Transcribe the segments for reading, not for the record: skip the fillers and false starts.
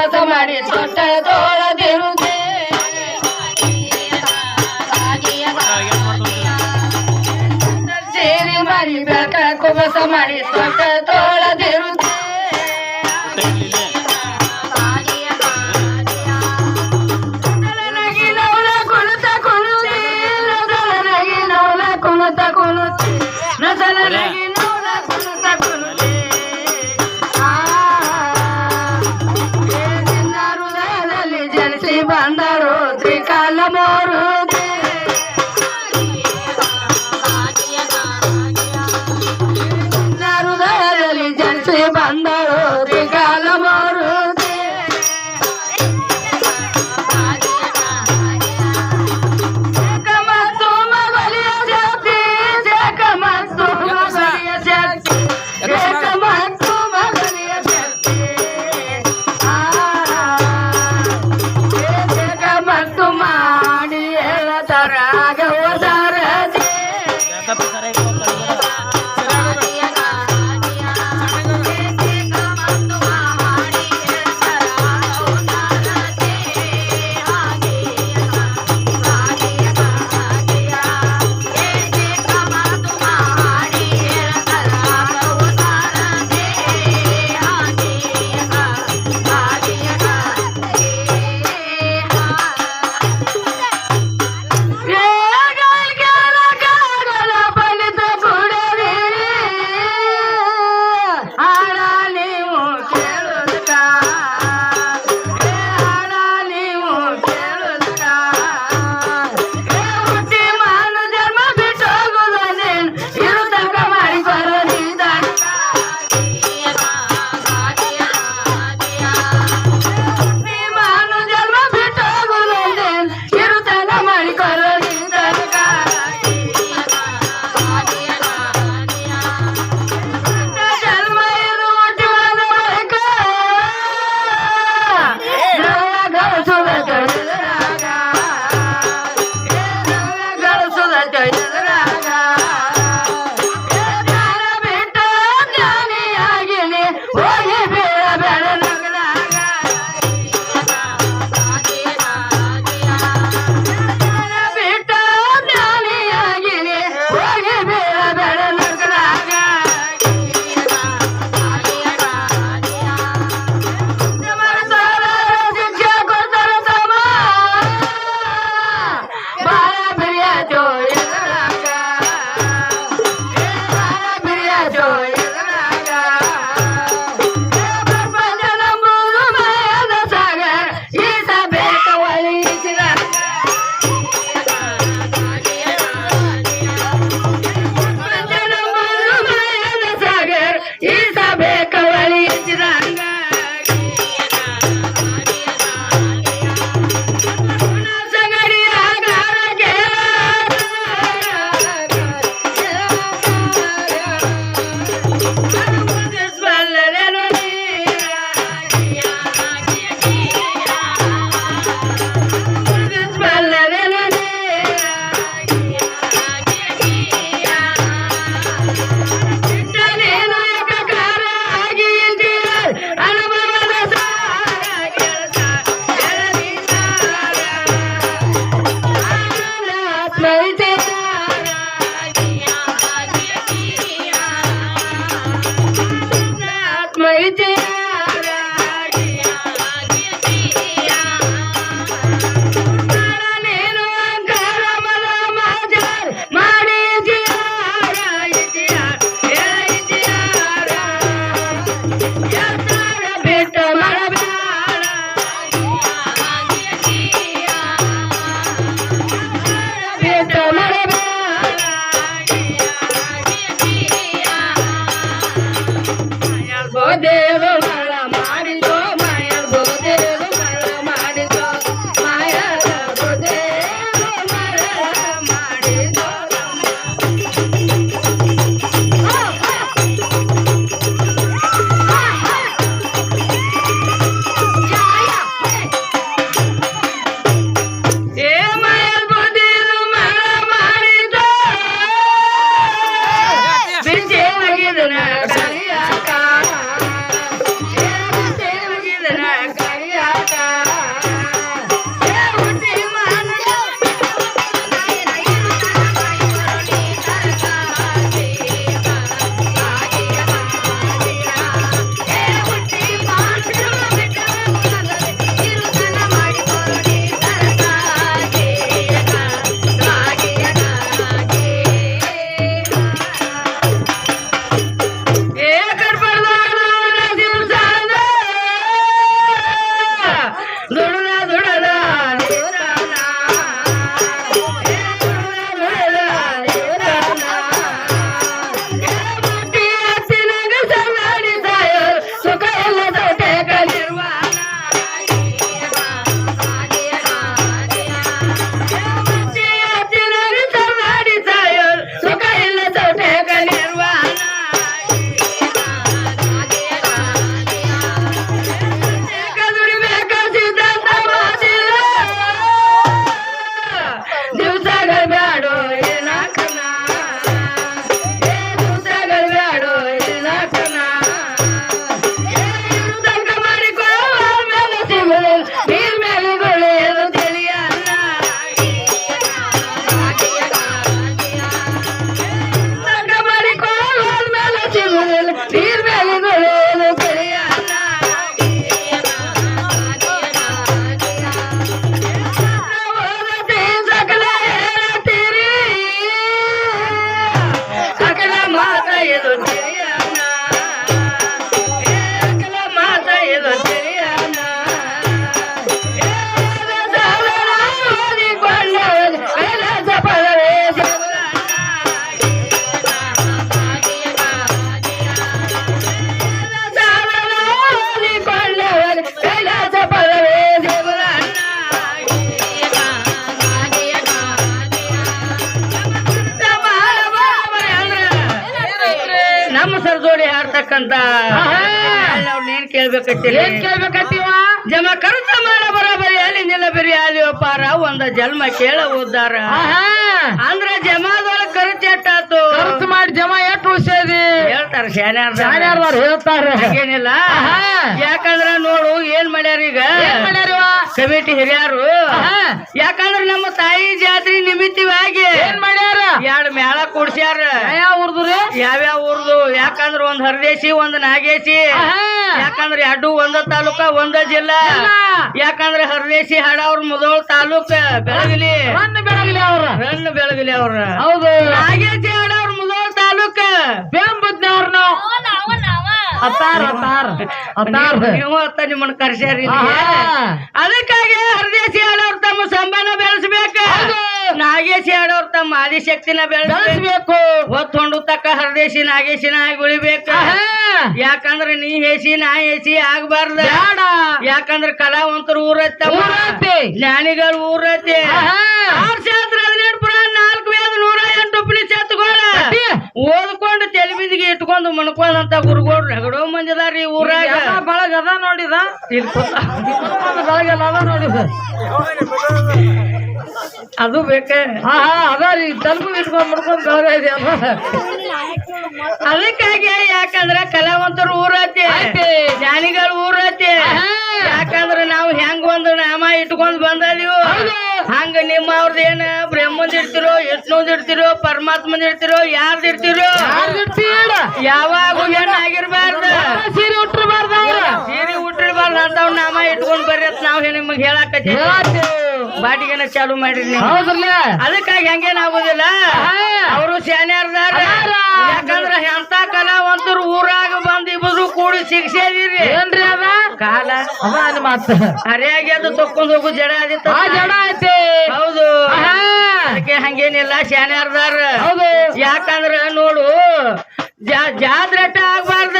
ಕುಬಸ ಮಾಡಿ ತೊಟ್ಟ ತೋಳದಿರುತ್ತೇ ಸೇರಿ ಮಾಡಿ ಬೆಳಕ ಕುಬಸ ಮಾಡಿ ತೊಟ್ಟ ತೋಳದಿರುತ್ತೇ ಜನಿಸಿ ಬಂದರು ತ್ರಿಕಾಲ ಮೂರುತಿ ಹೃದಯದಲ್ಲಿ ಜನಿಸಿ ಬಂದರು ತ್ರಿಕಾಲ ಮೂರುತಿ ಜಕ ಮತ್ತು ಮಗಲಿಯ ಜಾತಿ ಜಕ ಮತ್ತು ಕೇಳ್ಬೇಕತ್ತಿ ಏನ್ ಕೇಳ್ಬೇಕತ್ತೀವ ಜಮ ಕರ್ತ ಮಾಡ ಬರಬರಿ ಅಲ್ಲಿ ನಿಲ್ಲಬರಿ ಅಲ್ಲಿ ಪಾರ ಒಂದ ಜನ್ಮ ಕೇಳ ಉದ್ದಾರ ಅಂದ್ರ ಜಮಾದೊಳಗ ಖರ್ಚು ಎಷ್ಟಾತು ಖರ್ಚು ಮಾಡಿ ಜಮಾ ಎಷ್ಟು ಉಳಿಸೇದಿ ಹೇಳ್ತಾರ ಶಾನ್ಯಾರ್ದಾರ ಶಾನ್ಯಾರ್ದಾರ್ ಹೇಳ್ತಾರ ಏನಿಲ್ಲ ಯಾಕಂದ್ರ ನೋಡು ಏನ್ ಮಾಡ್ಯಾರ ಈಗ ಮಾಡ್ಯಾರಿವ ಕಮಿಟಿ ಹಿರಿಯಾರು ಯಾಕಂದ್ರ ನಮ್ಮ ತಾಯಿ ಜಾತ್ರೆ ನಿಮಿತ್ತವಾಗಿ ಏನ್ ಮಾಡ್ಯಾರ 2 ಮೇಳ ಕೂಡ್ಸ್ಯಾರ ಯಾವ ಊರ್ದ್ರಿ ಯಾವ್ಯಾವ ಊರ್ದು ಯಾಕಂದ್ರ ಒಂದ್ ಹರದೇಶಿ ಒಂದ್ ನಾಗೇಶಿ ಯಾಕಂದ್ರ 2 ಒಂದ ತಾಲೂಕ ಒಂದ ಜಿಲ್ಲಾ ಯಾಕಂದ್ರ ಹರದೇಶಿ ಹಾಡವ್ರ ಮುದೋಳ ತಾಲೂಕ ಬೆಳಗಲಿ ರನ್ನ ಬೆಳಗಲಿ ಅವ್ರ ಹೌದು ನಾಗೇಶಿ ಹಾಡವ್ರ ಮುದೋಳ ತಾಲೂಕ ಬೇಂಬುದ್ನವ್ರ ನೀವು ಅತ್ತ ನಿಮ್ಮನ್ನ ಕರ್ಸ್ಯಾರಿ ಅದಕ್ಕಾಗಿ ಹರದೇಶಿ ಹಾಡವ್ರ ತಮ್ಮ ಸಂಬಂಧ ಬೆಳೆಸ್ಬೇಕ ನಾಗೇಶಿ ಹಾಡವ್ರ ತಮ್ಮ ಆದಿಶಕ್ತಿನ ಬೆಳೆಸ್ಬೇಕು ಹೊತ್ತು ತಕ್ಕ ಹರದೇಶಿ ನಾಗೇಶಿನ ಆಗಿ ಉಳಿಬೇಕ ಯಾಕಂದ್ರ ನೀ ಹೇಸಿ ನಾ ಹೇಸಿ ಆಗ್ಬಾರ್ದ ಯಾಕಂದ್ರ ಕಲಾವಂತರ ಊರೈತ ಜ್ಞಾನಿಗಳ ಊರೈತಿ 618 ಪುರಾಣ 4 ವೇದ 108 ಉಪನಿಷತ್ತುಗಳ ಓದ್ಕೊಂಡು ತೆಲಿಬಿಂದಿಗೆ ಇಟ್ಕೊಂಡು ಮಣ್ಕೊಂಡಂತ ಗುರುಗಳು ರಗಡೋ ಮಂದಿದಾರಿ ಊರಾಗ ಬಳಗ ಅದ ನೋಡಿದ ಬಳಗೆಲ್ಲ ಅದ ನೋಡಿದ ಅದು ಬೇಕ ಅದಾರಿ ತಲುಪು ಇಟ್ಕೊಂಡ್ ಮುಡ್ಕೊಂಡ್ ಬೆಳಗ ಇದೆ ಅದಕ್ಕಾಗಿ ಯಾಕಂದ್ರ ಕಲಾವಂತರ ಊರೈತಿ ಜ್ಞಾನಿಗಳ ಊರೈತಿ ಯಾಕಂದ್ರ ನಾವು ಹೆಂಗ ಒಂದು ನಾಮ ಇಟ್ಕೊಂಡ್ ಬಂದೀವು ಹಂಗ ನಿಮ್ಮ ಅವ್ರದ್ದು ಏನ ಬ್ರಹ್ಮಂದ್ ಇರ್ತಿರೋ ವಿಷ್ಣುಂದ್ ಇರ್ತಿರೋ ಪರಮಾತ್ಮಂದ್ ಇರ್ತಿರೋ ಯಾರ್ದು ಇರ್ತಿರೋ ಯಾವಾಗ ಏನಾಗಿರ್ಬಾರ್ದ ಸೀರೆ ಉಟ್ಟಿರ್ಬಾರ್ದ ಸೀರೆ ಉಟ್ಟಿರ್ಬಾರ್ದ ಅಂತಾವ್ ನಾಮ ಇಟ್ಕೊಂಡ್ ಬರ್ರಿ ಅಂತ ನಾವ್ ನಿಮಗ್ ಹೇಳಾಕತ್ತಿ ಬಾಟಿಗೆನ ಚಾಲು ಮಾಡಿರಿ ನೀವು ಅದಕ್ಕಾಗಿ ಹಂಗೇನಾಗುದಿಲ್ಲ ಅವರು ಶಾನ್ಯಾರ್ದಾರ ಯಾಕಂದ್ರ ಎಂತ ಕಲಾವಂತರು ಊರಾಗ ಬಂದ್ ಇಬ್ಬರು ಕೂಡಿ ಶಿಕ್ಷೆದಿರಿ ಏನ್ರಿ ಅದ ಕಾಲ ಅದ ಮಾತ ಹರಿಯಾಗಿ ಅದು ತಕ್ಕೊಂಡ್ ಹೋಗು ಜಡ ಆದಿತ್ತ ಜಡ ಐತಿ ಹೌದು ಅದಕ್ಕೆ ಹಂಗೇನಿಲ್ಲ ಶಾನ್ಯಾರ್ದಾರ ಹೌದು ಯಾಕಂದ್ರ ನೋಡು ಜಾತ್ರೆಟ ಆಗ್ಬಾರ್ದ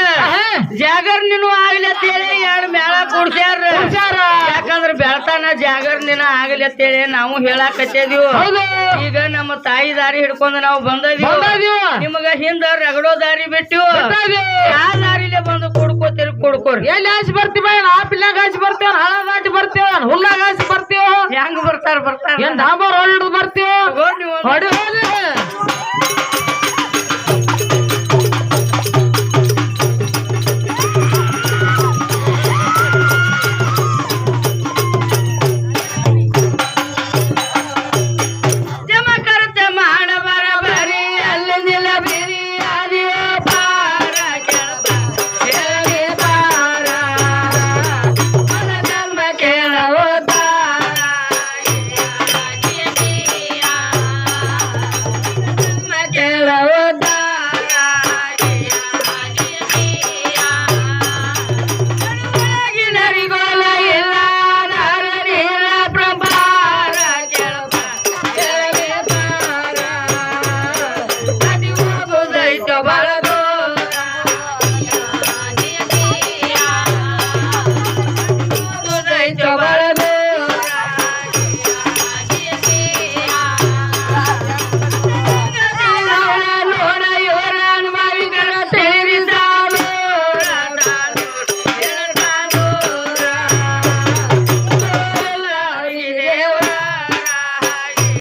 ಜಾಗರ್ನಿನೂ ಆಗ್ಲಿ ಅಂತೇಳಿ 2 ಮೇಳ ಕೂಡ್ಸ್ಯಾರ ಯಾಕಂದ್ರ ಬೆಳ್ತಾನ ಜಾಗರ್ನಿನ ಆಗ್ಲಿ ಅಂತೇಳಿ ನಾವು ಹೇಳಾಕತ್ತಿದೀವಿ ಈಗ ನಮ್ಮ ತಾಯಿ ದಾರಿ ಹಿಡ್ಕೊಂಡು ನಾವು ಬಂದದೀವಿ ನಿಮಗ ಹಿಂದ ರಗಡೋ ದಾರಿ ಬಿಟ್ಟಿವು ಯಾವ ದಾರಿಲೇ ಬಂದು ಕುಡ್ಕೋತೀರಿ ಕುಡ್ಕೋರಿ ಎಲ್ಲಿ ಆಸೆ ಬರ್ತೀವಿ